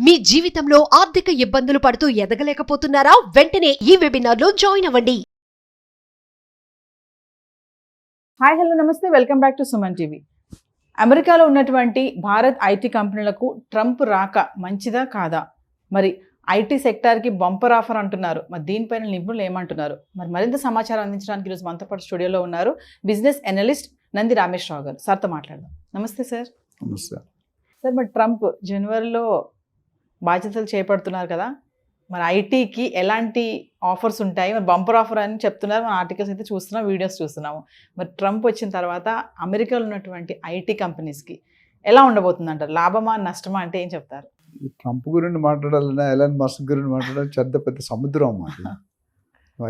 మీ జీవితంలో ఆర్థిక ఇబ్బందులు పడుతూ ఎదగలేకపోతున్నారా? వెంటనే ఈ వెబినార్లో జాయిన్ అవ్వండి. హాయ్ హలో నమస్తే, welcome back to Suman TV. అమెరికాలో ఉన్నటువంటి భారత్ ఐటీ కంపెనీలకు ట్రంప్ రాక మంచిదా కాదా? మరి ఐటీ సెక్టార్కి బంపర్ ఆఫర్ అంటున్నారు. మరి దీనిపైన నిపుణులు ఏమంటున్నారు? మరి మరింత సమాచారం అందించడానికి ఈరోజు మనతో పాటు స్టూడియోలో ఉన్నారు బిజినెస్ అనలిస్ట్ నంది రామేశ్వరరావు గారు. సార్తో మాట్లాడదాం. నమస్తే సార్. నమస్తే సార్, మరి ట్రంప్ జనవరిలో బాధ్యతలు చేపడుతున్నారు కదా, మరి ఐటీకి ఎలాంటి ఆఫర్స్ ఉంటాయి? మరి బంపర్ ఆఫర్ అని చెప్తున్నారు, మన ఆర్టికల్స్ అయితే చూస్తున్నాం, వీడియోస్ చూస్తున్నాము. మరి ట్రంప్ వచ్చిన తర్వాత అమెరికాలో ఉన్నటువంటి ఐటీ కంపెనీస్కి ఎలా ఉండబోతుంది అంటారు? లాభమా నష్టమా అంటే ఏం చెప్తారు? ట్రంప్ గురించి మాట్లాడాలన్నా ఎలాన్ మస్క్ గురించి మాట్లాడాలి పెద్ద సముద్రం అన్నమాట.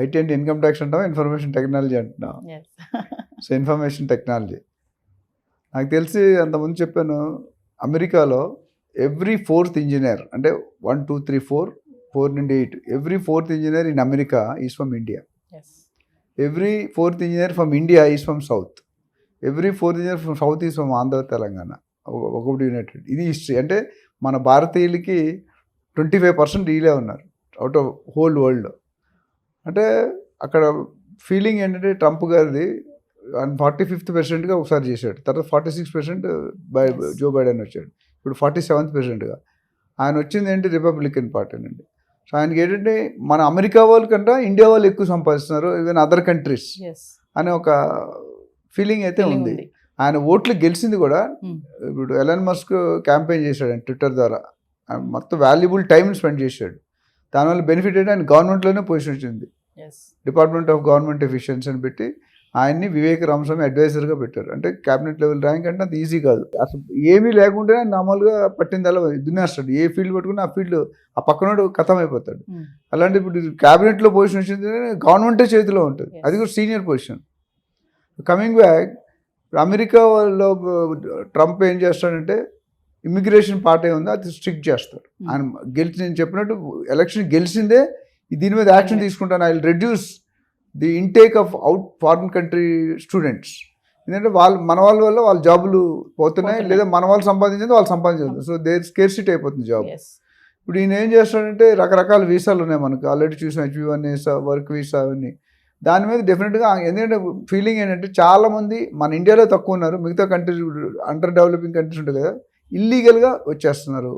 ఐటీ అంటే ఇన్కమ్ ట్యాక్స్ అంటాం, ఇన్ఫర్మేషన్ టెక్నాలజీ అంటున్నాం. సో ఇన్ఫర్మేషన్ టెక్నాలజీ నాకు తెలిసి అంతకుముందు చెప్పాను, అమెరికాలో ఎవ్రీ 4th ఇంజనీర్ అంటే 1 2 3 4 నుండి 8 every 4th engineer in America is from India. Every 4th engineer from India is from south. Every 4th engineer from south is from Andhra Telangana. ఒకటి United. ఇది హిస్టరీ. అంటే మన భారతీయులకి 25% వీలే ఉన్నారు అవుట్ ఆఫ్ హోల్ వరల్డ్. అంటే అక్కడ ఫీలింగ్ ఏంటంటే ట్రంప్ గారిది 45th ప్రెసిడెంట్గా ఒకసారి చేశాడు, తర్వాత 46% జో బైడెన్ వచ్చాడు, ఇప్పుడు 47th ప్రెసిడెంట్గా. ఆయన వచ్చింది ఏంటి? రిపబ్లికన్ పార్టీ నుండి. సో ఆయనకి ఏంటంటే మన అమెరికా వాళ్ళ కంటే ఇండియా వాళ్ళు ఎక్కువ సంపాదిస్తున్నారు, ఈవెన్ అదర్ కంట్రీస్ అనే ఒక ఫీలింగ్ అయితే ఉంది. ఆయన ఓట్లు గెలిచింది కూడా. ఇప్పుడు ఎలాన్ మస్క్ క్యాంపెయిన్ చేశాడు ఆయన ట్విట్టర్ ద్వారా, మొత్తం వాల్యుబుల్ టైం స్పెండ్ చేశాడు. దానివల్ల బెనిఫిట్ ఏంటి, ఆయన గవర్నమెంట్లోనే పొజిషన్ వచ్చింది, డిపార్ట్మెంట్ ఆఫ్ గవర్నమెంట్ ఎఫిషియన్సీ అని పెట్టి ఆయన్ని వివేక్ రామస్వామి అడ్వైజర్గా పెట్టారు. అంటే క్యాబినెట్ లెవెల్ ర్యాంక్ అంటే అంత ఈజీ కాదు. అసలు ఏమీ లేకుంటే మామూలుగా పట్టిందల్లా దున్నేస్తాడు. ఏ ఫీల్డ్ పట్టుకుని ఆ ఫీల్డ్ ఆ పక్కనోడు ఖతం అయిపోతాడు. అలాంటి ఇప్పుడు క్యాబినెట్లో పొజిషన్ వచ్చింది, గవర్నమెంటే చేతిలో ఉంటుంది, అది కూడా సీనియర్ పొజిషన్. కమింగ్ బ్యాక్, అమెరికాలో ట్రంప్ ఏం చేస్తాడంటే ఇమిగ్రేషన్ పార్ట్ ఏముందో అది స్ట్రిక్ట్ చేస్తాడు. ఆయన నేను చెప్పినట్టు ఎలక్షన్ గెలిచిందే దీని మీద యాక్షన్ తీసుకుంటాను. I will reduce the intake of out foreign country students. ఎందుకంటే మన వాళ్ళ వల్ల వాళ్ళ జాబులు పోతున్నాయి, లేదా మన వాళ్ళు సంపాదించింది వాళ్ళు సంపాదించదు. సో దేర్ స్కేర్సిటీ అయిపోతుంది జాబ్. ఇప్పుడు ఈయన ఏం చేస్తాడంటే రకరకాల వీసాలు ఉన్నాయి మనకు, ఆల్రెడీ చూసిన H1 వీసా, వర్క్ వీసా అవన్నీ. దాని మీద డెఫినెట్గా ఎందుకంటే ఫీలింగ్ ఏంటంటే చాలామంది మన ఇండియాలో తక్కువ ఉన్నారు, మిగతా కంట్రీస్ అండర్ డెవలపింగ్ కంట్రీస్ ఉంటాయి కదా, ఇల్లీగల్గా వచ్చేస్తున్నారు.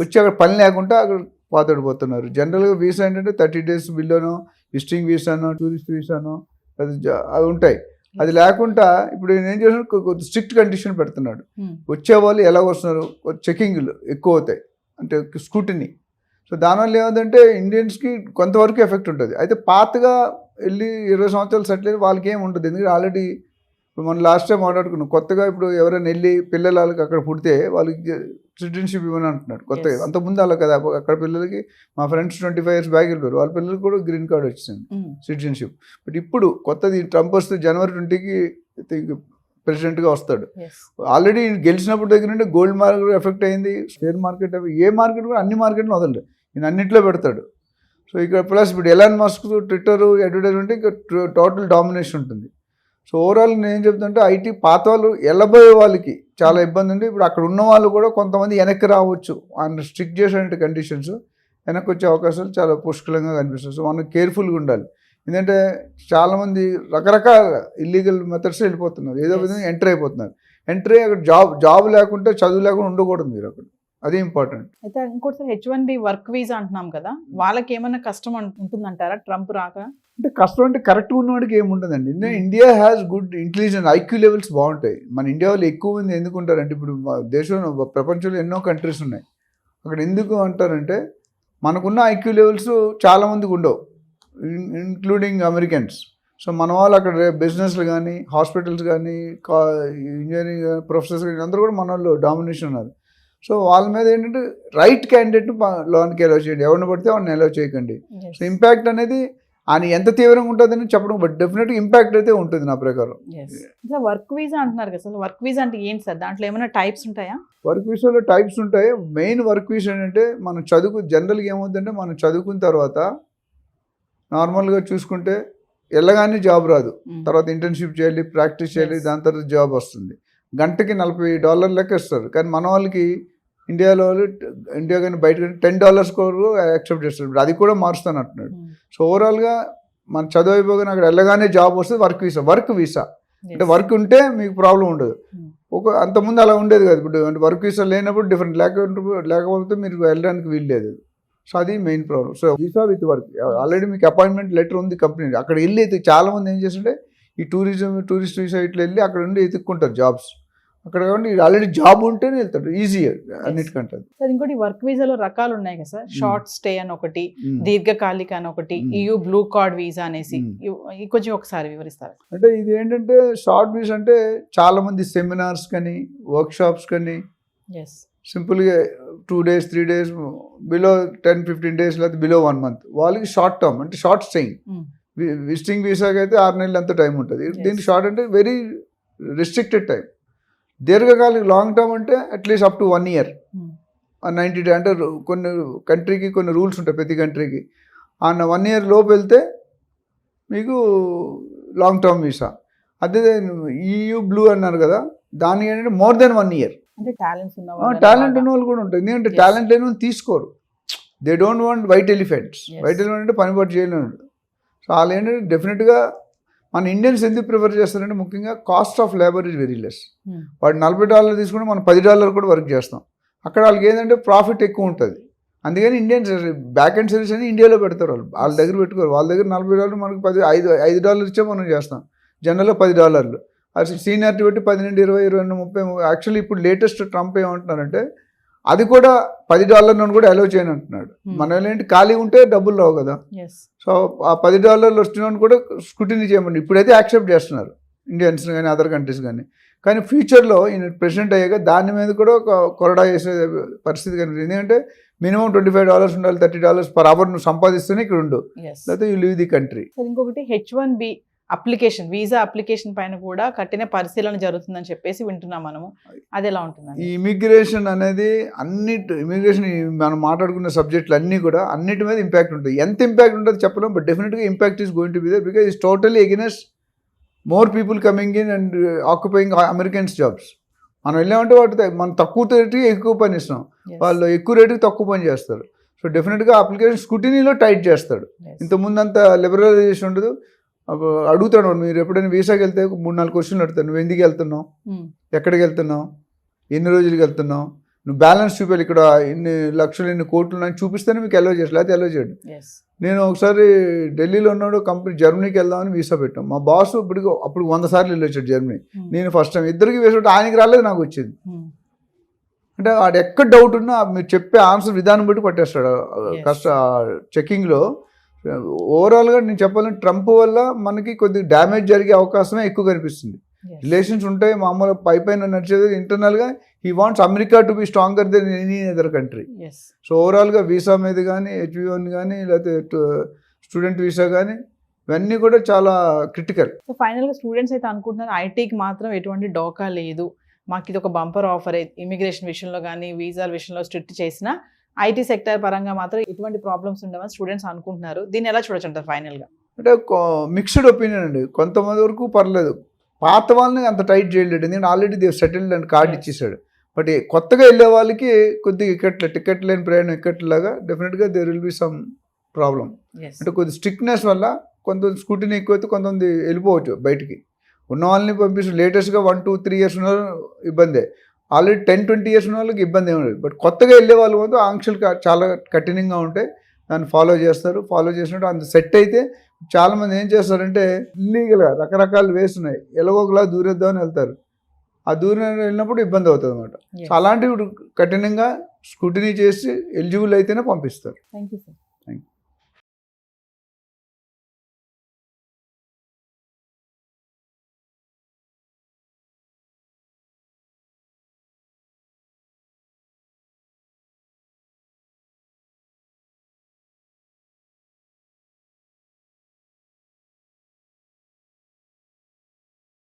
వచ్చి అక్కడ పని లేకుండా అక్కడ పాతడిపోతున్నారు. జనరల్గా వీసా ఏంటంటే 30 days బిల్లోనో, విజిటింగ్ వీసానో, టూరిస్ట్ వీసానో అవి ఉంటాయి. అది లేకుండా ఇప్పుడు నేను ఏం చేస్తున్నాడు, కొద్ది స్ట్రిక్ట్ కండిషన్ పెడుతున్నాడు. వచ్చేవాళ్ళు ఎలా వస్తున్నారు, చెకింగ్లు ఎక్కువ అవుతాయి, అంటే స్క్రూటినీ. సో దానివల్ల ఏమంటే ఇండియన్స్కి కొంతవరకు ఎఫెక్ట్ ఉంటుంది. అయితే పాతగా వెళ్ళి 20 సంవత్సరాలు సెటిల్ అయ్యి వాళ్ళకి ఏమి ఉంటుంది, ఎందుకంటే ఆల్రెడీ ఇప్పుడు మనం లాస్ట్ టైం మాట్లాడుకున్నాం. కొత్తగా ఇప్పుడు ఎవరైనా వెళ్ళి పిల్లలకి అక్కడ పుడితే వాళ్ళకి సిటిజన్షిప్ ఇవ్వని అంటున్నారు కొత్తగా. అంతకుముందు అలా కదా, అక్కడ పిల్లలకి మా ఫ్రెండ్స్ 25 years బ్యాక్ వెళ్ళారు, వాళ్ళ పిల్లలకి కూడా గ్రీన్ కార్డ్ వచ్చింది, సిటిజన్షిప్. బట్ ఇప్పుడు కొత్తది ట్రంప్ వస్తే January 20కి ప్రెసిడెంట్గా వస్తాడు. ఆల్రెడీ గెలిచినప్పుడు దగ్గర నుండి గోల్డ్ మార్కెట్ ఎఫెక్ట్ అయింది, షేర్ మార్కెట్, ఏ మార్కెట్ కూడా అన్ని మార్కెట్లు వదలడు, ఈయన అన్నింటిలో పెడతాడు. సో ఇక్కడ ప్లస్ ఇప్పుడు ఎలాన్ మస్క్ ట్విట్టర్ అడ్వర్టైజ్మెంట్ ఇంకా టోటల్ డామినేషన్ ఉంటుంది. సో ఓవరాల్ నేను ఏం చెప్తుంటే ఐటీ పాత వాళ్ళు వెళ్ళబోయే వాళ్ళకి చాలా ఇబ్బంది ఉంది. ఇప్పుడు అక్కడ ఉన్న వాళ్ళు కూడా కొంతమంది వెనక్కి రావచ్చు, ఆయన స్ట్రిక్ట్ చేసే కండిషన్స్, వెనక్కి వచ్చే అవకాశాలు చాలా పుష్కలంగా కనిపిస్తుంది. సో మనం కేర్ఫుల్గా ఉండాలి. ఎందుకంటే చాలామంది రకరకాల ఇల్లీగల్ మెథడ్స్ వెళ్ళిపోతున్నారు, ఏదో విధంగా ఎంటర్ అయిపోతున్నారు. ఎంటర్ అయ్యి అక్కడ జాబ్ లేకుంటే, చదువు లేకుండా ఉండకూడదు మీరు అక్కడ, అది ఇంపార్టెంట్. అయితే ఇంకోటి H1B వర్క్ వీసా అంటున్నాం కదా, వాళ్ళకి ఏమైనా కష్టం ఉంటుందంటారా ట్రంప్ రాక? అంటే కష్టం అంటే కరెక్ట్గా ఉన్నవాడికి ఏముంటుందండి. India has good intelligence, IQ levels బాగుంటాయి. మన ఇండియా వాళ్ళు ఎక్కువ మంది ఎందుకు ఉంటారంటే, ఇప్పుడు దేశంలో ప్రపంచంలో ఎన్నో కంట్రీస్ ఉన్నాయి, అక్కడ ఎందుకు అంటారంటే మనకున్న ఐక్యూ లెవెల్స్ చాలామందికి ఉండవు, ఇంక్లూడింగ్ అమెరికన్స్. సో మన వాళ్ళు అక్కడ బిజినెస్లు కానీ, హాస్పిటల్స్ కానీ, ఇంజనీరింగ్ ప్రొఫెసర్స్ కానీ అందరూ కూడా మన వాళ్ళు డామినేషన్ ఉన్నారు. సో వాళ్ళ మీద ఏంటంటే రైట్ క్యాండిడేట్ లోన్కి అలౌ చేయండి, ఎవరిని పడితే వాళ్ళని అలౌ చేయకండి. సో ఇంపాక్ట్ అనేది ఆయన ఎంత తీవ్రంగా ఉంటుందని చెప్పడం, బట్ డెఫినెట్గా ఇంపాక్ట్ అయితే ఉంటుంది నా ప్రకారం. వర్క్ వీసా అంటున్నారు కదా, వర్క్ వీసా అంటే ఏంటి సార్? దాంట్లో ఏమైనా టైప్స్ ఉంటాయా? వర్క్ వీసాలో టైప్స్ ఉంటాయి. మెయిన్ వర్క్ వీసా ఏంటంటే మనం జనరల్గా ఏమవుతుందంటే మనం చదువుకున్న తర్వాత నార్మల్గా చూసుకుంటే వెళ్ళగానే జాబ్ రాదు, తర్వాత ఇంటర్న్షిప్ చేయాలి, ప్రాక్టీస్ చేయాలి, దాని తర్వాత జాబ్ వస్తుంది. గంటకి $40 లెక్క ఇస్తారు. కానీ మన వాళ్ళకి ఇండియాలో ఇండియా కానీ బయట కానీ $10 కూడా యాక్సెప్ట్ చేస్తారు. ఇప్పుడు అది కూడా మారుస్తాను అంటున్నాడు. సో ఓవరాల్గా మన చదువు అయిపోగానే అక్కడ వెళ్ళగానే జాబ్ వస్తుంది, వర్క్ వీసా అంటే వర్క్ ఉంటే మీకు ప్రాబ్లం ఉండదు. అంతకుముందు అలా ఉండేది కదా. ఇప్పుడు అంటే వర్క్ వీసా లేనప్పుడు డిఫరెంట్, లేకపోతే మీరు వెళ్ళడానికి వీల్లేదు. సో అది main problem. So visa with work, already మీకు అపాయింట్మెంట్ లెటర్ ఉంది కంపెనీ, అక్కడ వెళ్ళి చాలా మంది ఏం చేస్తుంటే ఈ టూరిస్ట్ వీసా ఇట్లా వెళ్ళి అక్కడ ఉండి ఎత్తుక్కుంటారు జాబ్స్. అక్కడ కాబట్టి ఆల్రెడీ జాబ్ ఉంటేనే వెళ్తాడు, ఈజీ అన్నిటికంటే. సార్ ఇంకోటి వర్క్ వీసాలో రకాలు ఉన్నాయి కదా సార్, షార్ట్ స్టే అని ఒకటి, దీర్ఘకాలిక అని ఒకటి, EU బ్లూ కార్డ్ వీసా అనేసి, కొంచెం ఒకసారి వివరిస్తారు. అంటే ఇది ఏంటంటే షార్ట్ వీసా అంటే చాలా మంది సెమినార్స్ కానీ వర్క్ షాప్స్ కానీ సింపుల్గా 2 days 3 days బిలో 10-15 days లేదా బిలో 1 month వాళ్ళకి షార్ట్ టర్మ్ అంటే షార్ట్ స్టేయింగ్. విజిటింగ్ వీసాకి అయితే 6 నెలలు అంత టైం ఉంటుంది. దీనికి షార్ట్ అంటే వెరీ రిస్ట్రిక్టెడ్ టైం. దీర్ఘకాలిక లాంగ్ టర్మ్ అంటే at least up to 1 year 90 days. అంటే కొన్ని కంట్రీకి కొన్ని రూల్స్ ఉంటాయి, ప్రతి కంట్రీకి. ఆ 1 year లోపు వెళ్తే మీకు లాంగ్ టర్మ్ వీసా. అదే EU బ్లూ అన్నారు కదా, దానికి ఏంటంటే మోర్ దెన్ 1 year. అంటే టాలెంట్ ఉన్న వాళ్ళు కూడా ఉంటుంది. ఎందుకంటే టాలెంట్ లేని వాళ్ళు తీసుకోరు. They don't want white elephants. White elephant అంటే పని పట్టు చేయలేడు. సో వాళ్ళు ఏంటంటే డెఫినెట్గా మన ఇండియన్స్ ఎందుకు ప్రిఫర్ చేస్తారంటే ముఖ్యంగా cost of labour is very less. వాడు $40 తీసుకుంటే మనం $10 కూడా వర్క్ చేస్తాం. అక్కడ వాళ్ళకి ఏంటంటే ప్రాఫిట్ ఎక్కువ ఉంటుంది. అందుకని ఇండియన్స్ బ్యాక్ అండ్ సర్వీస్ అని ఇండియాలో పెడతారు. వాళ్ళ దగ్గర పెట్టుకోరు. వాళ్ళ దగ్గర $40 మనకు $5 ఇచ్చే మనం చేస్తాం. జనరల్గా $10. అది సీనియారిటీ బట్టి 10 నుండి 20, 22, 30. యాక్చువల్లీ ఇప్పుడు లేటెస్ట్ ట్రంప్ ఏమంటున్నారంటే అది కూడా $10 నుండి కూడా అలౌ చేయని అంటున్నాడు. మన ఏంటి ఖాళీ ఉంటే డబ్బులు రావు కదా. సో ఆ $10 వచ్చిన కూడా స్క్రూటినీ చేయమండి. ఇప్పుడైతే యాక్సెప్ట్ చేస్తున్నారు ఇండియన్స్ కానీ అదర్ కంట్రీస్ కానీ. కానీ ఫ్యూచర్లో ఈయన ప్రెసిడెంట్ అయ్యాక దాని మీద కూడా ఒక కొరడా వేసే పరిస్థితి కనిపిస్తుంది. ఎందుకంటే మినిమం $25 ఉండాలి, $30 per hour నువ్వు సంపాదిస్తూనే ఇక్కడ ఉండు, లేకపోతే యూ లీవ్ ది కంట్రీ. ఇంకొకటి H1B అప్లికేషన్, వీసా అప్లికేషన్ పైన కూడా కఠిన పరిశీలన జరుగుతుందని చెప్పేసి వింటున్నాం మనము. అది ఎలా ఉంటుంది? ఈ ఇమిగ్రేషన్ అనేది ఇమిగ్రేషన్ మనం మాట్లాడుకున్న సబ్జెక్టులు అన్నీ కూడా అన్నిటి మీద ఇంపాక్ట్ ఉంటుంది. ఎంత ఇంపాక్ట్ ఉంటుంది చెప్పలేం, బట్ డెఫినెట్గా impact is going to be there because it's totally against more people coming in and occupying Americans jobs. మనం వెళ్ళామంటే వాటి మనం తక్కువ రేటుకి ఎక్కువ పని ఇస్తాం, వాళ్ళు ఎక్కువ రేటుకి తక్కువ పని చేస్తారు. సో డెఫినెట్గా అప్లికేషన్ స్క్రూటినీలో టైట్ చేస్తాడు. ఇంతకుముందు అంత లిబరలైజేషన్ ఉండదు. అడుగుతాడు, మీరు ఎప్పుడైనా వీసాకి వెళ్తే 3-4 క్వశ్చన్లు అడుగుతాను. నువ్వు ఎందుకు వెళ్తున్నావు, ఎక్కడికి వెళ్తున్నావు, ఎన్ని రోజులకి వెళ్తున్నావు, నువ్వు బ్యాలెన్స్ చూపాలి, ఇక్కడ ఇన్ని లక్షలు ఇన్ని కోట్లు నాకు చూపిస్తేనే మీకు అలౌ చేయాలి, లేకపోతే అలౌ చేయడు. నేను ఒకసారి ఢిల్లీలో ఉన్నాడు, కంపెనీ జర్మనీకి వెళ్దామని వీసా పెట్టాం. మా బాస్ అప్పుడు 100 సార్లు వెళ్ళి వచ్చాడు జర్మనీ. నేను ఫస్ట్ టైం ఇద్దరికి వేసాడు, ఆయనకి రాలేదు, నాకు వచ్చింది. అంటే వాడు ఎక్కడ డౌట్ ఉన్నా మీరు చెప్పే ఆన్సర్ విధానం బట్టి పట్టేస్తాడు చెక్కింగ్లో. ఓవరాల్గా నేను చెప్పాలంటే ట్రంప్ వల్ల మనకి కొద్దిగా డ్యామేజ్ జరిగే అవకాశమే ఎక్కువ కనిపిస్తుంది. రిలేషన్స్ ఉంటాయి మామూలు పైన నడిచేది, ఇంటర్నల్గా he wants America to be stronger then any other country. So ఓవరాల్గా వీసా మీద కానీ H1 కానీ లేకపోతే స్టూడెంట్ వీసా కానీ ఇవన్నీ కూడా చాలా క్రిటికల్. సో ఫైనల్గా స్టూడెంట్స్ అయితే అనుకుంటున్నారు ఐటీకి మాత్రం ఎటువంటి డోకా లేదు, మాకు ఇది ఒక బంపర్ ఆఫర్. ఇమిగ్రేషన్ విషయంలో కానీ వీసాల విషయంలో స్ట్రిక్ట్ చేసినా ఐటీ సెక్టర్ పరంగా మాత్రం ఎటువంటి ప్రాబ్లమ్స్ ఉండవని స్టూడెంట్స్ అనుకుంటున్నారు. దీన్ని ఎలా చూడొచ్చు అంటారు ఫైనల్గా? అంటే మిక్స్డ్ ఒపీనియన్ అండి. కొంతమంది వరకు పర్లేదు, పాత వాళ్ళని అంత టైట్ చేయలేడు, ఎందుకంటే already they've settled and card ఇచ్చేసాడు. బట్ కొత్తగా వెళ్ళే వాళ్ళకి కొద్దిగా టికెట్ లేని ప్రయాణం ఎక్కట్లాగా డెఫినెట్గా there will be some problem. అంటే కొద్ది స్ట్రిక్ట్నెస్ వల్ల కొంత స్కూటీని ఎక్కువైతే కొంతమంది వెళ్ళిపోవచ్చు బయటికి. ఉన్న వాళ్ళని పంపిస్తూ లేటెస్ట్గా 1-2-3 years ఉన్న ఇబ్బందే, ఆల్రెడీ 10-20 years ఉన్న వాళ్ళకి ఇబ్బంది ఏమి లేదు. బట్ కొత్తగా వెళ్ళే వాళ్ళు మాత్రం ఆంక్షలు చాలా కఠినంగా ఉంటాయి, దాన్ని ఫాలో చేస్తారు. ఫాలో చేసినట్టు అంత సెట్ అయితే చాలామంది ఏం చేస్తారంటే ఇల్లీగల్గా రకరకాల వేస్ ఉన్నాయి, ఎలాగోలా దూరేద్దామని వెళ్తారు. ఆ దూరం వెళ్ళినప్పుడు ఇబ్బంది అవుతుంది అనమాట. సో అలాంటివి కఠినంగా స్క్రూటినీ చేసి ఎలిజిబుల్ అయితేనే పంపిస్తారు. Thank you sir.